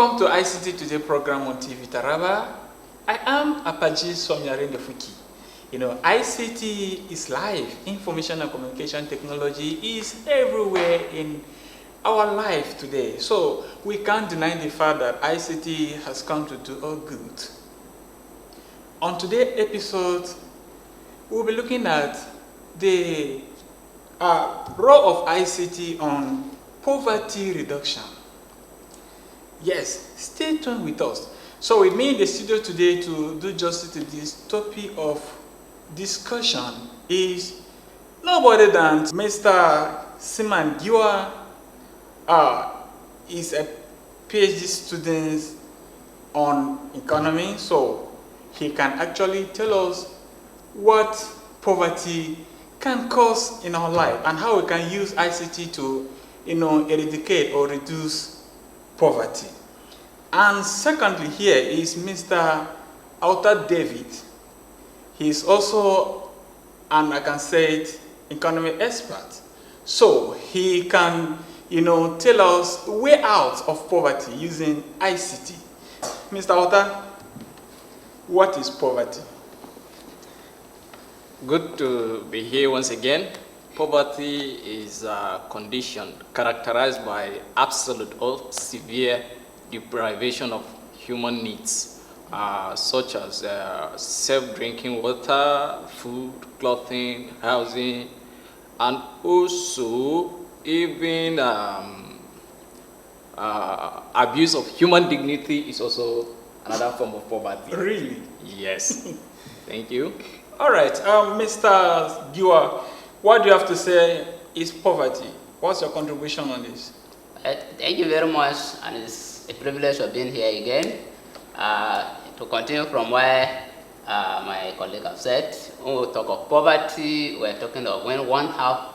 Welcome to ICT Today program on TV Taraba. I am Apaji Somyarende Fuki. ICT is life. Information and communication technology is everywhere in our life today. So we can't deny the fact that ICT has come to do all good. On today's episode, we'll be looking at the role of ICT on poverty reduction. Yes, stay tuned with us. So with me in the studio today to do justice to this topic of discussion is nobody than Mr. Simon Giwa. Is a PhD student on economy, so he can actually tell us what poverty can cause in our life and how we can use ICT to, eradicate or reduce poverty. And secondly, here is Mr. Alta David. He is also an, I can say it, economic expert. So he can, tell us way out of poverty using ICT. Mr. Alta, what is poverty? Good to be here once again. Poverty is a condition characterized by absolute or severe deprivation of human needs, such as safe drinking water, food, clothing, housing, and also even abuse of human dignity is also another form of poverty. Really? Yes. Thank you. All right, Mr. Giwa, what do you have to say is poverty? What's your contribution on this? Thank you very much, and it's a privilege of being here again. To continue from where my colleague have said, when we talk of poverty, we're talking of when one have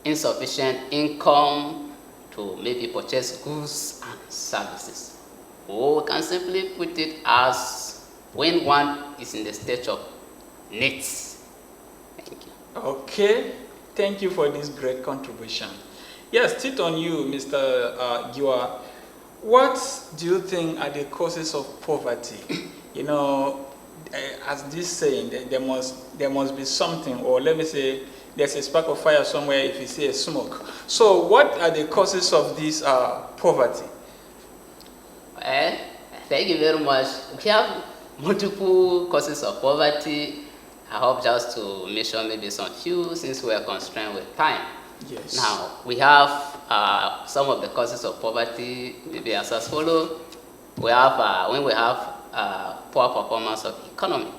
insufficient income to maybe purchase goods and services. Or we can simply put it as when one is in the state of needs. Thank you. Okay, thank you for this great contribution. Yes, still on you, Mr. Giwa. What do you think are the causes of poverty? As this saying, there must be something, or let me say, there's a spark of fire somewhere if you see a smoke. So what are the causes of this poverty? Well, thank you very much. We have multiple causes of poverty. I hope just to mention maybe some few since we are constrained with time. Yes. Now, we have some of the causes of poverty, maybe as follows. We have, when we have poor performance of economy,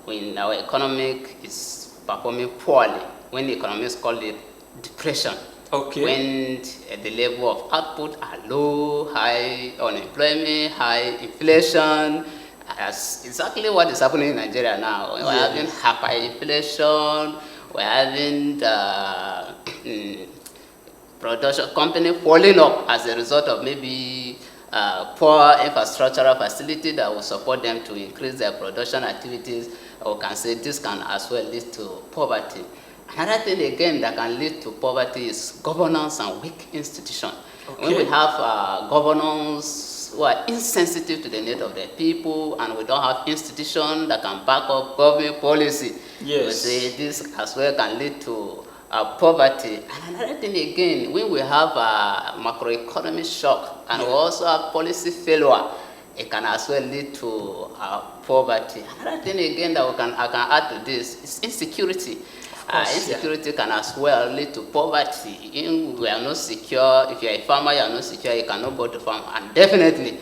when our economic is performing poorly, when the economists call it depression. Okay. When the level of output are low, high unemployment, high inflation. That's exactly what is happening in Nigeria now. We're having hyperinflation, we're having production company falling up as a result of maybe poor infrastructural facility that will support them to increase their production activities. Or can say this can as well lead to poverty. Another thing again that can lead to poverty is governance and weak institution. Okay. When we have governance who are insensitive to the need of the people, and we don't have institutions that can back up government policy, yes, we say this as well can lead to poverty. And another thing again, when we have a macroeconomic shock and we also have policy failure, it can as well lead to poverty. Another thing again that I can add to this is insecurity. Insecurity can as well lead to poverty. We are not secure. If you are a farmer, you are not secure. You cannot go to farm, and definitely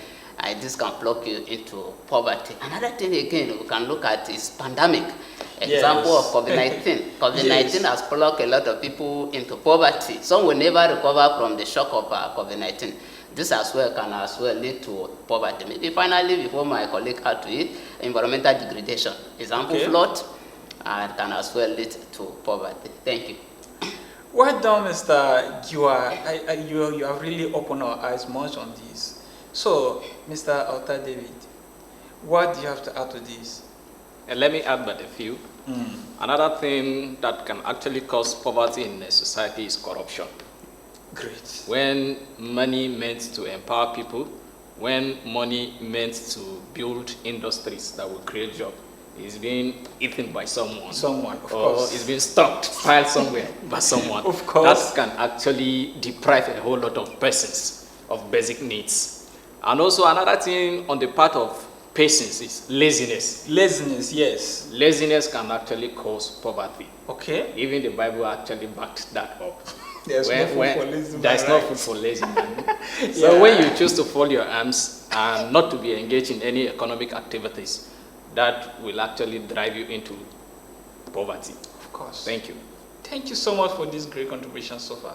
this can plug you into poverty. Another thing again we can look at is pandemic. Example of COVID-19. COVID-19 has plugged a lot of people into poverty. Some will never recover from the shock of COVID-19. This as well can as well lead to poverty. Maybe finally, before my colleague add to it, environmental degradation. Example, flood. And can as well lead to poverty. Thank you. Well done, Mr. Giwa. You have really opened our eyes much on this. So, Mr. Alta David, what do you have to add to this? Let me add but a few. Another thing that can actually cause poverty in a society is corruption. Great. When money meant to empower people when money meant to build industries that will create jobs is being eaten by someone. Someone, of or course. is being stocked, piled somewhere by someone. Of course. That can actually deprive a whole lot of persons of basic needs. And also another thing on the part of patience is laziness. Laziness, yes. Laziness can actually cause poverty. Okay. Even the Bible actually backed that up. There's no food for lazy man, There's no right? food for lazy man. So Yeah. when you choose to fold your arms and not to be engaged in any economic activities, that will actually drive you into poverty. Of course. Thank you. Thank you so much for this great contribution so far.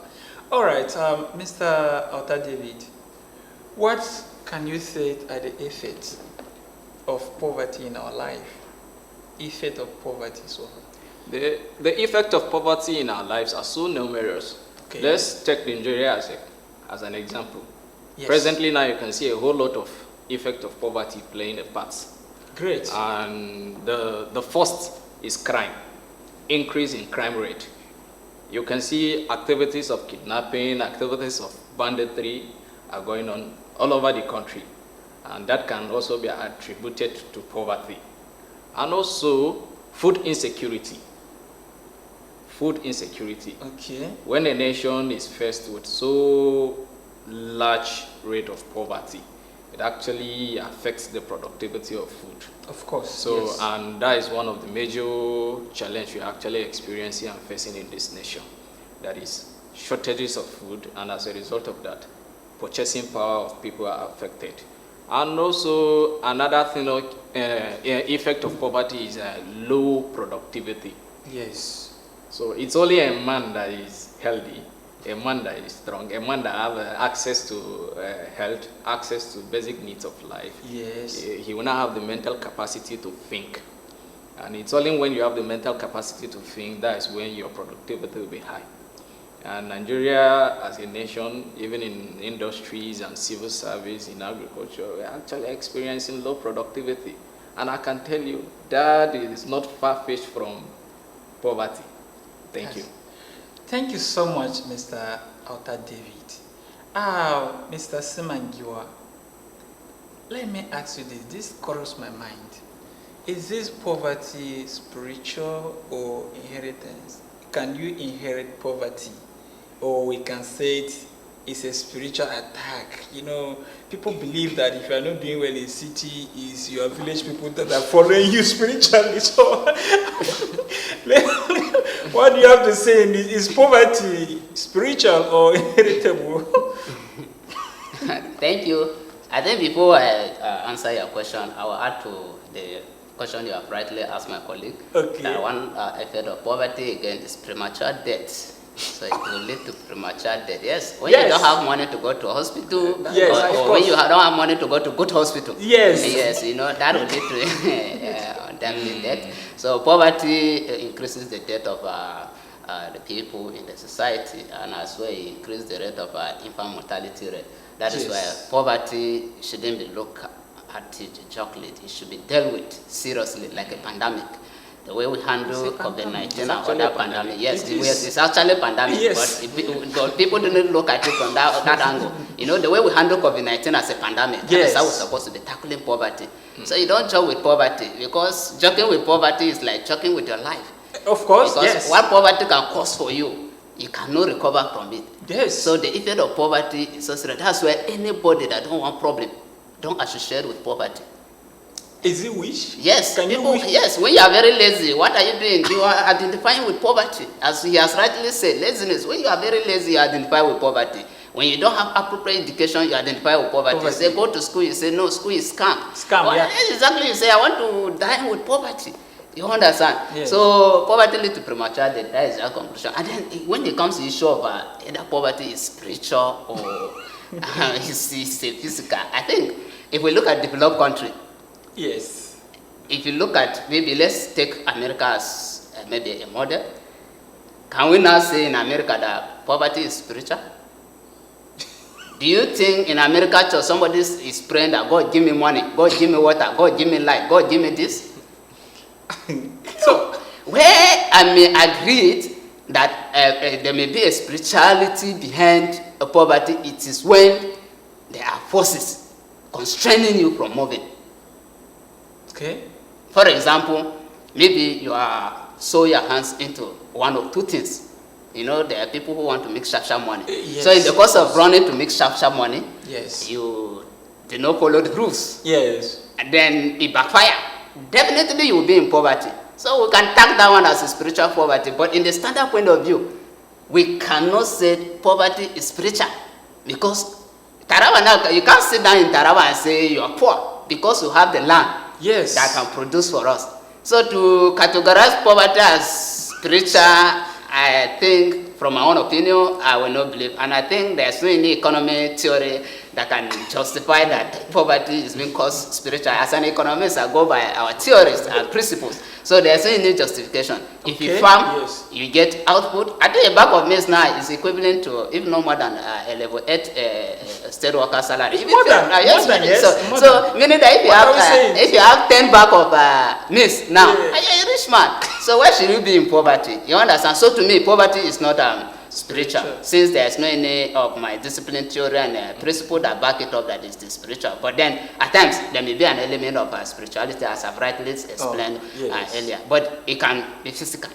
All right, Mr. Alta David, what can you say are the effects of poverty in our life? Effect of poverty so far. The effect of poverty in our lives are so numerous. Okay. Let's take Nigeria as an example. Yes. Presently now you can see a whole lot of effect of poverty playing a part. Great. And the first is crime, increase in crime rate. You can see activities of kidnapping, activities of banditry are going on all over the country. And that can also be attributed to poverty. And also food insecurity. Food insecurity. Okay. When a nation is faced with so large rate of poverty, it actually affects the productivity of food. Of course. So, yes. and that is one of the major challenges we're actually experiencing and facing in this nation. That is shortages of food, and as a result of that, purchasing power of people are affected. And also another thing, effect of poverty is low productivity. Yes. So it's only a man that is healthy, a man that is strong, a man that have access to health, access to basic needs of life. Yes. He will not have the mental capacity to think. And it's only when you have the mental capacity to think that is when your productivity will be high. And Nigeria as a nation, even in industries and civil service, in agriculture, we're actually experiencing low productivity. And I can tell you that is not far-fetched from poverty. Thank you. Thank you so much, Mr. Alta David. Mr. Simangiwa, let me ask you this. This crossed my mind. Is this poverty spiritual or inheritance? Can you inherit poverty? Or we can say it's a spiritual attack. You know, people believe that if you are not doing well in city, it's your village people that are following you spiritually. So, what do you have to say in this? Is poverty spiritual or inheritable? Thank you. I think before I answer your question, I will add to the question you have rightly asked my colleague. Okay. That one effect of poverty again is premature death. So it will lead to premature death. Yes. When you don't have money to go to a hospital, Yes, or when you don't have money to go to good hospital. Yes. Yes, you know, that will lead to untimely death. So poverty increases the death of the people in the society, and as well increase the rate of infant mortality rate. That is why poverty shouldn't be looked at it jokingly. It should be dealt with seriously, like a pandemic. The way we handle COVID-19 and other pandemic. Yes, it's actually a pandemic, Yes. but people didn't look at it from that angle. You know, the way we handle COVID-19 as a pandemic, Yes. that's how we're supposed to be tackling poverty. So you don't joke with poverty, because joking with poverty is like joking with your life. Of course, Because yes. what poverty can cause for you, you cannot recover from it. Yes. So the effect of poverty is so serious. That's why anybody that don't want problem, don't associate with poverty. Is it wish? Yes, Can you people, wish? yes, when you are very lazy, what are you doing? You are identifying with poverty. As he has rightly said, laziness. When you are very lazy, you identify with poverty. When you don't have appropriate education, you identify with poverty. You say, go to school, you say, no, school is scam. Scam, Well, yeah. exactly, you say, I want to die with poverty. You understand? Yes. So poverty leads to premature death. That is our conclusion. And then when it comes to the issue of either poverty is spiritual or it's physical, I think if we look at developed country, Yes. if you look at, maybe let's take America as maybe a model. Can we now say in America that poverty is spiritual? Do you think in America church somebody is praying that God give me money, God give me water, God give me light, God give me this? So where I may agree that there may be a spirituality behind poverty, it is when there are forces constraining you from moving. Okay. For example, maybe you are sow your hands into one or two things. You know, there are people who want to make sharp money. Yes, so in the course of running to make sharp money, yes, you did not follow the rules. Yes. And then it backfire. Definitely you will be in poverty. So we can tag that one as a spiritual poverty. But in the standard point of view, we cannot say poverty is spiritual. Because Taraba now, you can't sit down in Taraba and say you are poor because you have the land. Yes. That can produce for us. So to categorize poverty as spiritual, I think, from my own opinion, I will not believe. And I think there's no any economic theory that can justify that poverty is being caused spiritual. As an economist, I go by our theories and principles. So there's no any justification. If you farm, yes, you get output. I think a bag of maize now is equivalent to, if not more than a level 8 state worker salary. More than, so meaning that if you have 10 bag of maize now, you're a rich man. So why should you be in poverty? You understand? So to me, poverty is not spiritual, since there's no any of my discipline theory and principle that back it up that is the spiritual. But then at times there may be an element of spirituality, as I've rightly explained earlier. But it can be physical.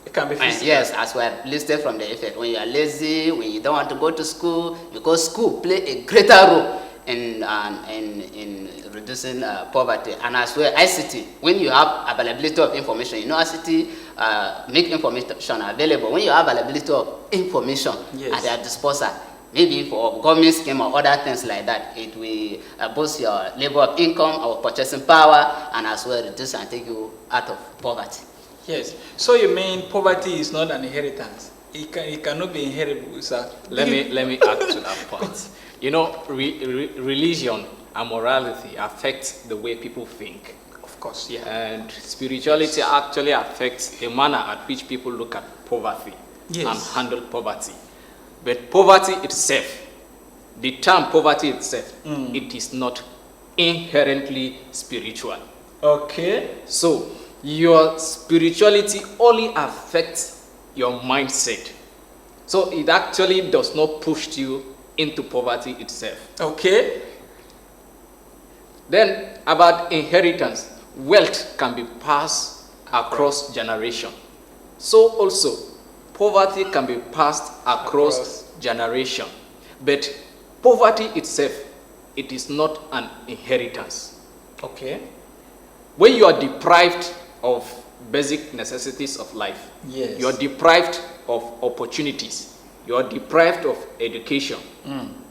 It can be physical. Yes, as we have listed from the effect. When you are lazy, when you don't want to go to school, because school play a greater role in reducing poverty. And as well, ICT, when you have availability of information, you know, ICT make information available. When you have availability of information at their disposal, maybe for government scheme or other things like that, it will boost your level of income or purchasing power, and as well reduce and take you out of poverty. Yes. So you mean poverty is not an inheritance? It cannot be inheritable, sir. Let me add to that point. You know, religion and morality affects the way people think. Of course, yeah. And spirituality actually affects the manner at which people look at poverty and handle poverty. But poverty itself, the term poverty itself, it is not inherently spiritual. Okay. So your spirituality only affects your mindset. So it actually does not push you into poverty itself. Okay. Then about inheritance, wealth can be passed across generation. So also, poverty can be passed across generation. But poverty itself, it is not an inheritance. Okay. When you are deprived of basic necessities of life, you are deprived of opportunities, you are deprived of education,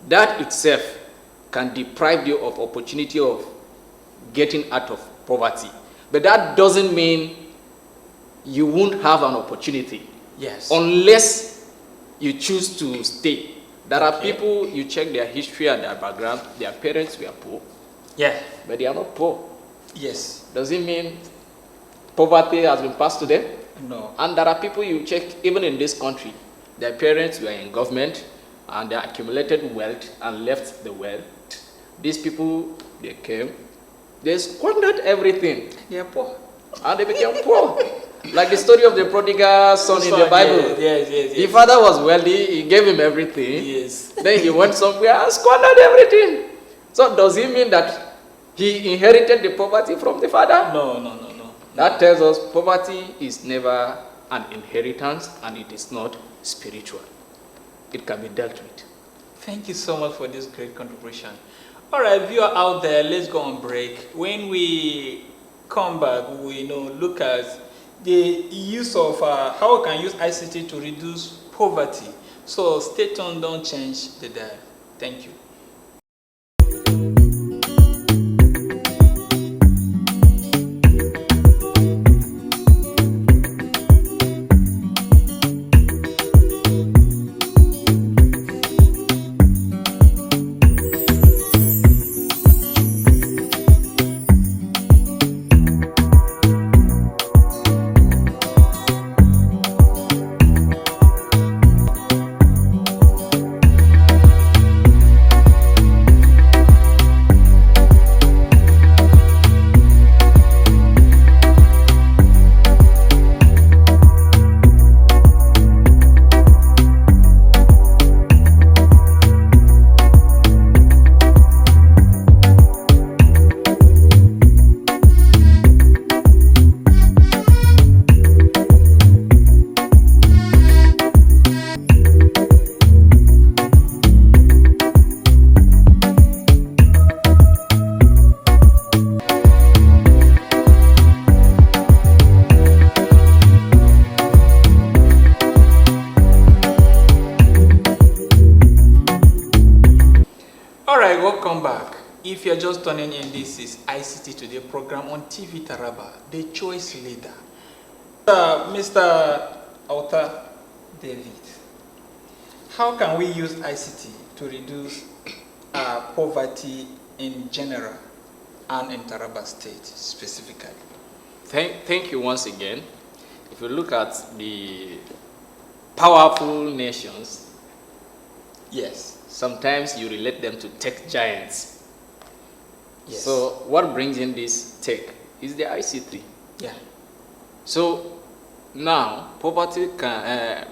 that itself can deprive you of opportunity of getting out of poverty. But that doesn't mean you won't have an opportunity. Yes. Unless you choose to stay. There are people, you check their history and their background, their parents were poor. Yeah. But they are not poor. Yes. Does it mean poverty has been passed to them? No. And there are people you check, even in this country, their parents were in government and they accumulated wealth and left the wealth. These people, they came, they squandered everything. They are poor. And they became poor. Like the story of the prodigal son in the Bible. Yes. The father was wealthy, he gave him everything. Yes. Then he went somewhere and squandered everything. So does it mean that he inherited the poverty from the father? No. That tells us poverty is never an inheritance and it is not spiritual. It can be dealt with. Thank you so much for this great contribution. All right, viewer out there, let's go on break. When we come back, we look at the use of how we can use ICT to reduce poverty. So stay tuned, don't change the dial. Thank you. tuning in. This is ICT Today program on TV Taraba, the choice leader. Mr. Auta David, how can we use ICT to reduce poverty in general and in Taraba State specifically? Thank you once again. If you look at the powerful nations, yes, sometimes you relate them to tech giants. yes. So what brings in this tech is the ICT. Yeah. So now poverty can,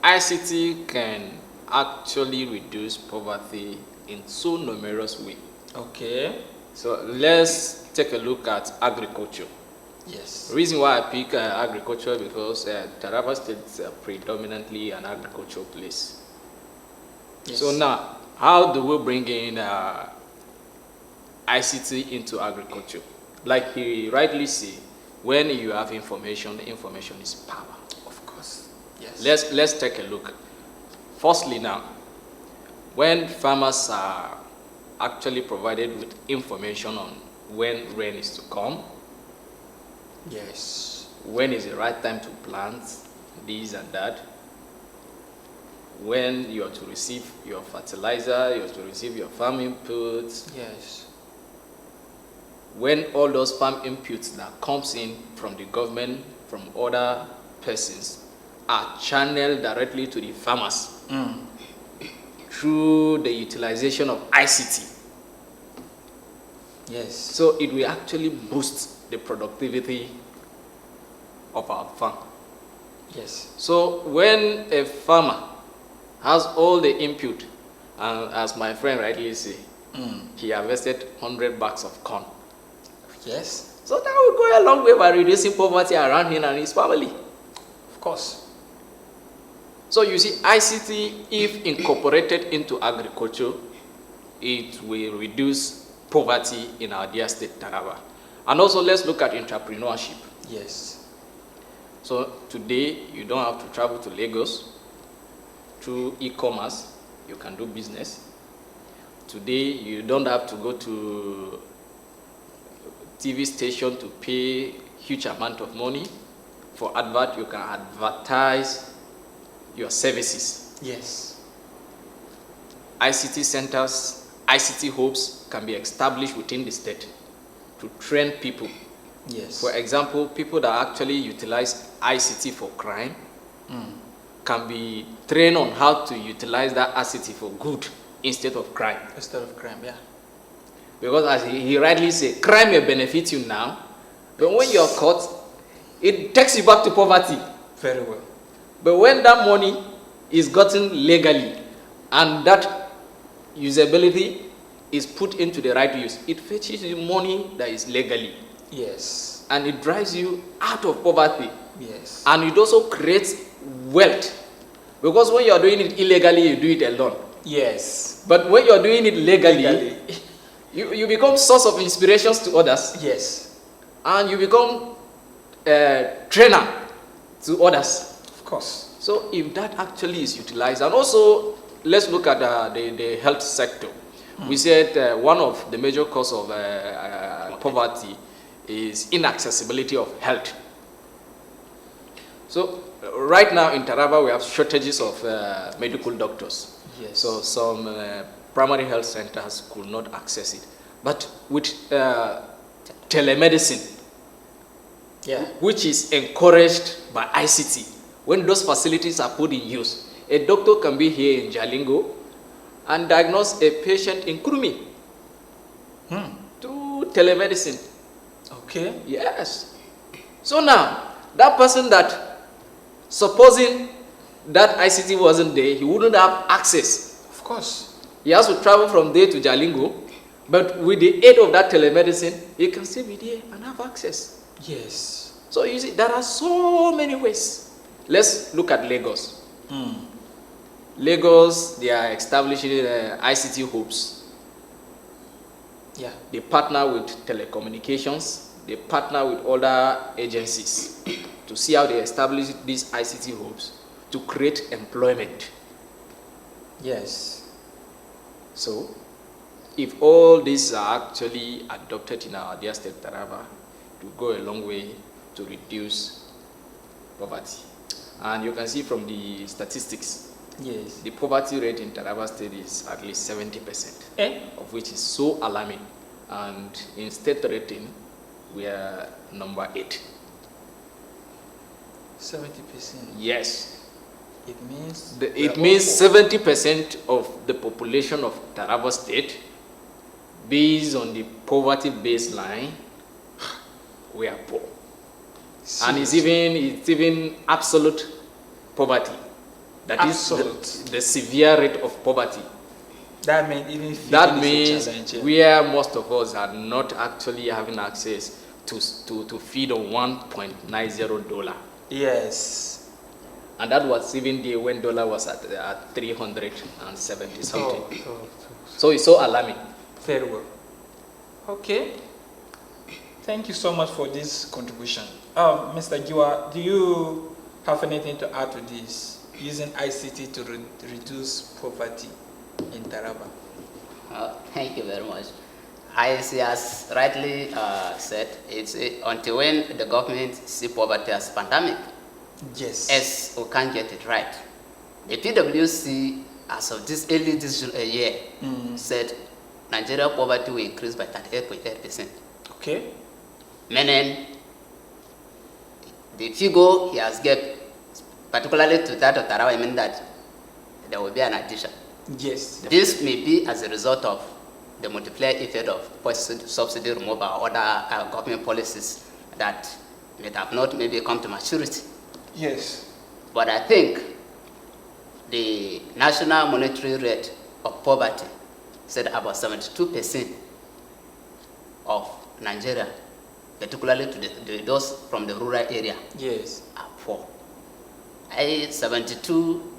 ICT can actually reduce poverty in so numerous ways. Okay. So let's take a look at agriculture. Yes. The reason why I pick agriculture because Taraba State is predominantly an agricultural place. Yes. So now, how do we bring in ICT into agriculture? Like he rightly said, when you have information, information is power. Of course. Yes. Let's take a look. Firstly now, when farmers are actually provided with information on when rain is to come, yes. when is the right time to plant, this and that, when you are to receive your fertilizer, you are to receive your farm inputs, Yes. when all those farm inputs that comes in from the government, from other persons, are channeled directly to the farmers through the utilization of ICT. Yes. So it will actually boost the productivity of our farm. Yes. So when a farmer has all the input, and as my friend rightly said, he harvested 100 bags of corn. Yes. So that will go a long way by reducing poverty around him and his family. Of course. So you see, ICT, if incorporated into agriculture, it will reduce poverty in our dear state, Taraba. And also let's look at entrepreneurship. Yes. So today, you don't have to travel to Lagos. Through e-commerce, you can do business. Today, you don't have to go to TV station to pay huge amount of money for advert. You can advertise your services. Yes. ICT centers, ICT hubs can be established within the state to train people. Yes. For example, people that actually utilize ICT for crime can be trained on how to utilize that ICT for good instead of crime. Instead of crime, yeah. Because as he rightly said, crime may benefit you now, but when you're caught, it takes you back to poverty. Very well. But when that money is gotten legally and that usability is put into the right use, it fetches you money that is legally. Yes. And it drives you out of poverty. Yes. And it also creates wealth. Because when you are doing it illegally, you do it alone. Yes. But when you are doing it legally, you become source of inspirations to others. Yes. And you become a trainer to others. Of course. So if that actually is utilized, and also let's look at the health sector. We said one of the major causes of poverty is inaccessibility of health. So right now in Taraba we have shortages of medical doctors. Yes. So some primary health centers could not access it. But with telemedicine, yeah. which is encouraged by ICT, when those facilities are put in use, a doctor can be here in Jalingo and diagnose a patient in Kurumi through telemedicine. Okay. Yes. So now, that person that, supposing that ICT wasn't there, he wouldn't have access. Of course. He has to travel from there to Jalingo, but with the aid of that telemedicine, he can still be there and have access. Yes. So you see, there are so many ways. Let's look at Lagos. Lagos, they are establishing ICT hubs. Yeah. They partner with telecommunications. They partner with other agencies to see how they establish these ICT hubs to create employment. Yes. So if all these are actually adopted in our dear state Taraba, it will go a long way to reduce poverty. And you can see from the statistics, Yes. the poverty rate in Taraba State is at least 70%, of which is so alarming. And in state rating, we are number 8. 70%. Yes. It means It means 70% of the population of Taraba State, based on the poverty baseline, we are poor. And it's even absolute poverty. That is the severe rate of poverty. That means even feeding That is a means challenge. where most of us are not actually having access to feed on $1.90. Yes. And that was even there when dollar was at 370 something. So it's so alarming. Very well. Okay. Thank you so much for this contribution. Mr. Giwa, do you have anything to add to this, using ICT to reduce poverty in Taraba? Thank you very much. As he has rightly said, it's until when the government see poverty as pandemic, Yes. as we can't get it right. The PwC, as of this early this year, said Nigeria poverty will increase by 38.8%. Okay. Meaning, the figure he has given, particularly to that of Tarawa, means that there will be an addition. Yes. This may be as a result of the multiplier effect of subsidy removal or other government policies that may have not maybe come to maturity. Yes. But I think the national monetary rate of poverty said about 72% of Nigeria, particularly to those from the rural area, Yes. are poor. 72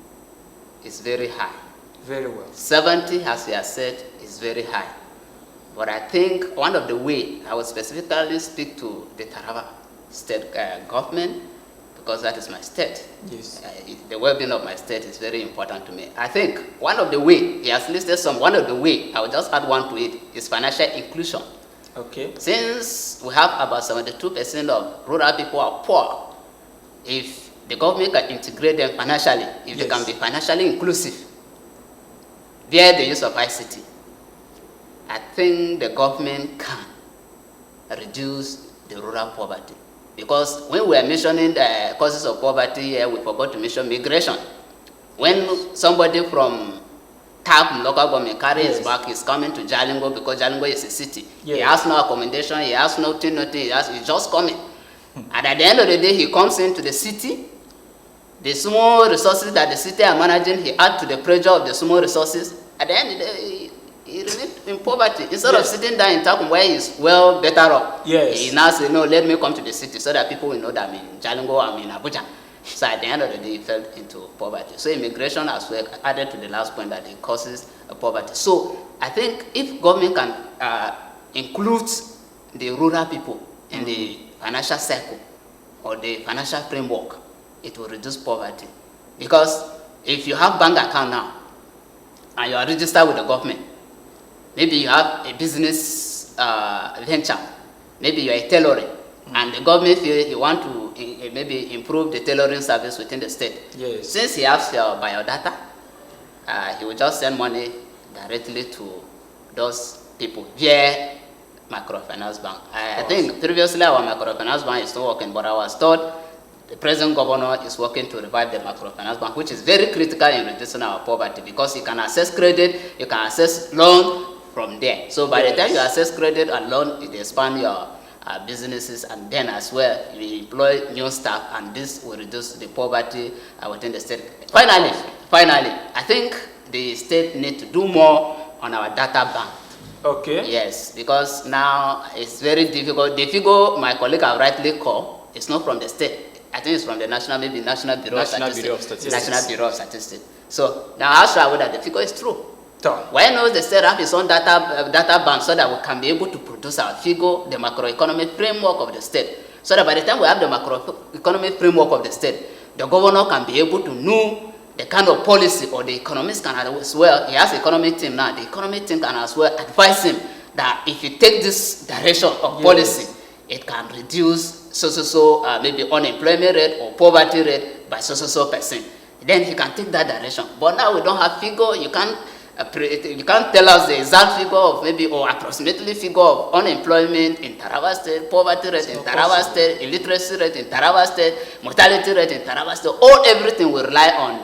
is very high. Very well. 70, as we have said, is very high. But I think one of the way I would specifically speak to the Taraba state government, because that is my state. Yes. The well-being of my state is very important to me. I think one of the way, he has listed some, one of the way, I will just add one to it, is financial inclusion. Okay. Since we have about 72% of rural people are poor, if the government can integrate them financially, if they can be financially inclusive, via the use of ICT, I think the government can reduce the rural poverty. Because when we are mentioning the causes of poverty here, we forgot to mention migration. When somebody from Takum local government carries back, is coming to Jalingo because Jalingo is a city. He has no accommodation, he has nothing, he's just coming. And at the end of the day, he comes into the city. The small resources that the city are managing, he adds to the pressure of the small resources. At the end of the day, he remains in poverty. Instead of sitting down in Takum where he's well better off, he now says, no, let me come to the city so that people will know that I'm in Jalingo, I'm in Abuja. So at the end of the day, he fell into poverty. So immigration as well added to the last point that it causes poverty. So I think if government can include the rural people in the financial cycle or the financial framework, it will reduce poverty. Because if you have bank account now and you are registered with the government, maybe you have a business venture, maybe you are a tailoring, and the government feels you want to maybe improve the tailoring service within the state. Yes. Since he has your biodata, he will just send money directly to those people via microfinance bank. I think previously our microfinance bank is not working, but I was told the present governor is working to revive the microfinance bank, which is very critical in reducing our poverty because you can access credit, you can access loan from there. So by the time you access credit and loan, it expand your businesses, and then as well you employ new staff, and this will reduce the poverty within the state. Finally, I think the state need to do more on our data bank. Okay. Yes, because now it's very difficult. The figure my colleague have rightly called is not from the state. I think it's from the National Bureau of Statistics. National Bureau of Statistics. So now how should I know that the figure is true? Why not the state have its own data bank so that we can be able to produce our figure, the macroeconomic framework of the state, so that by the time we have the macroeconomic framework of the state, the governor can be able to know the kind of policy, or the economist can as well, he has an economic team now, the economic team can as well advise him that if you take this direction of policy, it can reduce maybe unemployment rate or poverty rate by %. Then he can take that direction. But now we don't have figure. You can't tell us the exact figure of maybe or approximately figure of unemployment in Taraba State, poverty rate in Taraba State, illiteracy rate in Taraba State, mortality rate in Taraba State. Everything will rely on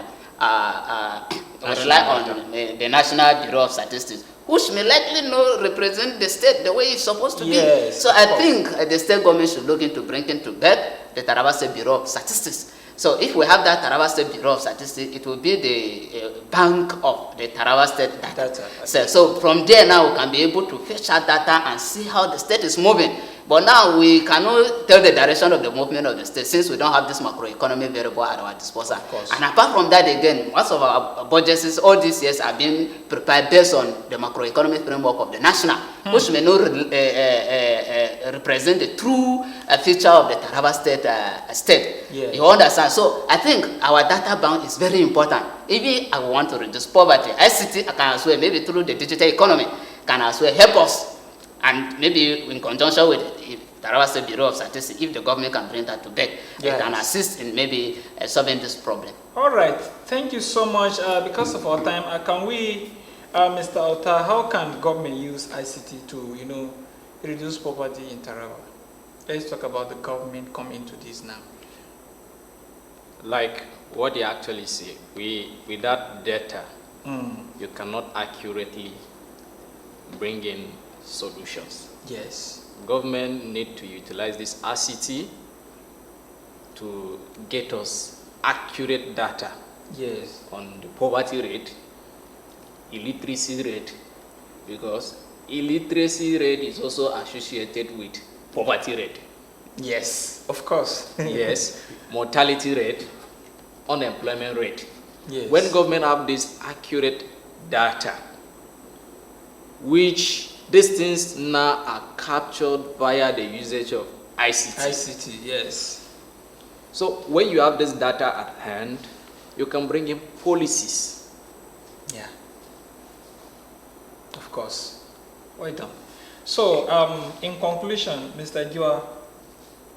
the National Bureau of Statistics, which may likely not represent the state the way it's supposed to be. So I think the state government should look into bringing to bear the Taraba State Bureau of Statistics. So if we have that Taraba State Bureau of Statistics, it will be the bank of the Taraba State data. So from there now we can be able to fetch out data and see how the state is moving. But now we cannot tell the direction of the movement of the state since we don't have this macroeconomic variable at our disposal. And apart from that, again, most of our budgets all these years are being prepared based on the macroeconomic framework of the national, which may not represent the true feature of the Taraba state. You understand? So I think our data bank is very important. If I want to reduce poverty, ICT can as well, maybe through the digital economy, can as well help us. And maybe in conjunction with the Taraba State Bureau of Statistics, if the government can bring that to bear, it can assist in maybe solving this problem. All right. Thank you so much. Because of our time, can we, Mr. Ota, how can government use ICT to, reduce poverty in Taraba? Let's talk about the government coming into this now. Like what you actually say, with that data, you cannot accurately bring in solutions. Yes. Government need to utilize this ICT to get us accurate data on the poverty rate, illiteracy rate, because illiteracy rate is also associated with poverty rate. Yes, of course. Yes, mortality rate, unemployment rate. Yes. When government have this accurate data, which these things now are captured via the usage of ICT. ICT, yes. So when you have this data at hand, you can bring in policies. Yeah. Of course. Well done. So, in conclusion, Mr. Giwa,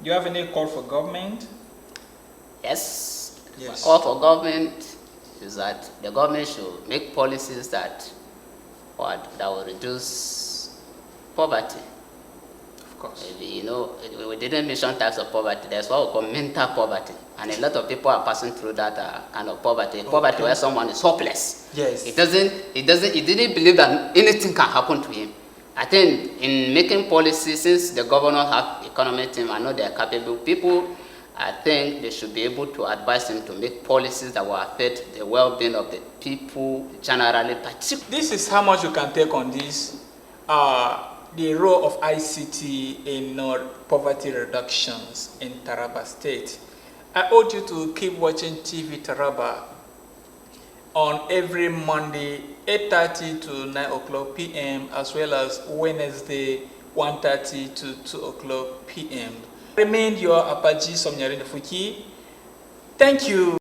do you have any call for government? Yes. My call for government is that the government should make policies that will reduce poverty. Of course. We didn't mention types of poverty. There's what we call mental poverty. And a lot of people are passing through that kind of poverty. Poverty where someone is hopeless. Yes. He didn't believe that anything can happen to him. I think in making policy, since the governors have economic team, I know they are capable people, I think they should be able to advise them to make policies that will affect the well-being of the people generally. This is how much you can take on this. The role of ICT in poverty reductions in Taraba State. I urge you to keep watching TV Taraba on every Monday, 8:30 to 9 o'clock p.m., as well as Wednesday, 1:30 to 2 o'clock p.m. Remain your Apache Somnyarine Fuki. Thank you.